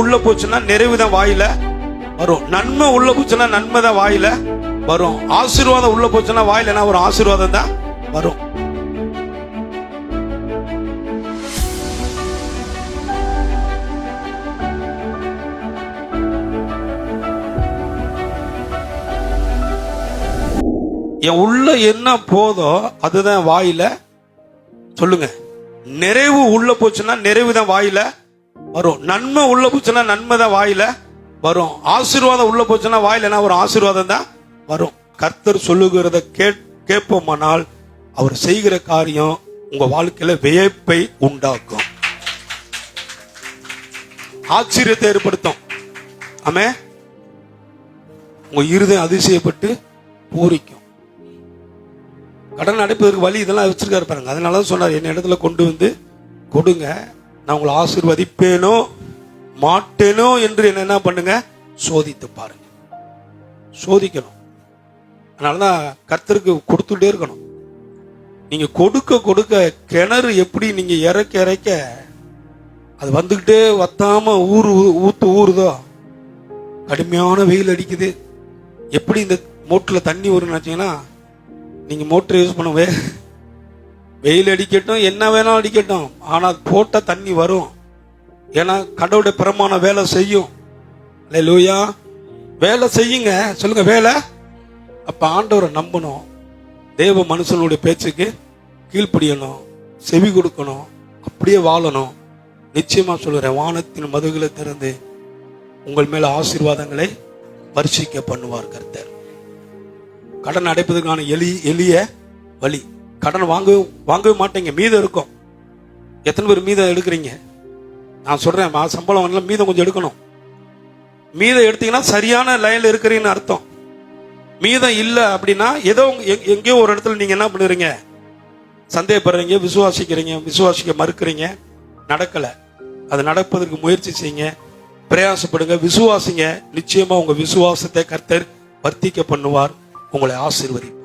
உள்ள போச்சுன்னா நிறைவு தான் வாயில வரும். நன்மை உள்ள போச்சுன்னா நன்மை தான் வாயில வரும். ஆசீர்வாதம் உள்ள போச்சுன்னா வாயில என்ன வரும்? ஆசீர்வாதம் தான் வரும். என் உள்ள என்ன போதோ அதுதான் வாயில சொல்லுங்க. நிறைவு உள்ள போச்சுன்னா நிறைவு தான் வாயில வரும். நன்மை உள்ள போச்சுன்னா நன்மை தான் வாயில வரும். ஆசீர்வாதம் உள்ள போச்சுன்னா வாயில என்ன வரும்? ஆசீர்வாதம் தான் வரும். கர்த்தர் சொல்லுகிறத கேட்போமானால் அவர் செய்கிற காரியம் உங்க வாழ்க்கையில வியப்பை உண்டாக்கும், ஆச்சரியத்தை ஏற்படுத்தும். ஆமே, உங்க இருதயம் அதிசயப்பட்டு பூரிக்கும். கடன் அடைப்பதற்கு வழி இதெல்லாம் வச்சிருக்காரு பாருங்க. அதனாலதான் சொன்னார், என்ன இடத்துல கொண்டு வந்து கொடுங்க, நான் உங்களை ஆசீர்வதிப்பேனோ மாட்டேனோ என்று என்ன பண்ணுங்க, சோதித்து பாருங்க. சோதிக்கணும். அதனாலதான் கர்த்தருக்கு கொடுத்துட்டே இருக்கணும். நீங்க கொடுக்க கொடுக்க கிணறு எப்படி நீங்க இறக்க இறக்க அது வந்துகிட்டே வத்தாம ஊறுதோ, கடுமையான வெயில் அடிக்குது, எப்படி இந்த மோட்டர்ல தண்ணி வரும்னு நினைச்சீங்கன்னா, நீங்க மோட்டர் யூஸ் பண்ண வெயில் அடிக்கட்டும் என்ன வேணாலும் அடிக்கட்டும், ஆனா போட்ட தண்ணி வரும். ஏன்னா கடவுளுடைய பிரமாண வேலை செய்யும். அல்லேலூயா. வேலை செய்யுங்க, சொல்லுங்க வேலை. அப்ப ஆண்டவரை நம்பணும், தேவ மனுஷனுடைய பேச்சுக்கு கீழ்ப்படியணும், செவி கொடுக்கணும், அப்படியே வாழணும். நிச்சயமா சொல்லுறேன், வானத்தின் மதுகளை திறந்து உங்கள் மேல ஆசீர்வாதங்களை வர்ஷிக்க பண்ணுவார் கர்த்தர். கடன் அடைப்பதற்கான எளிய வழி, கடன் வாங்கவே மாட்டீங்க, மீதம் இருக்கும். எத்தனை பேர் மீதம் எடுக்கிறீங்க? நான் சொல்றேன், சம்பளம் வரல, மீதம் கொஞ்சம் எடுக்கணும். மீதம் எடுத்தீங்கன்னா சரியான லைன்ல இருக்கிறீங்கன்னு அர்த்தம். மீதம் இல்லை அப்படின்னா ஏதோ எங்கேயோ ஒரு இடத்துல நீங்க என்ன பண்ணுறீங்க, சந்தேகப்படுறீங்க, விசுவாசிக்க மறுக்கிறீங்க, நடக்கல. அது நடப்பதற்கு முயற்சி செய்யுங்க, பிரயாசப்படுங்க, விசுவாசிங்க. நிச்சயமா உங்க விசுவாசத்தை கர்த்தர் வர்த்திக்க பண்ணுவார், உங்களை ஆசீர்வதிப்பார்.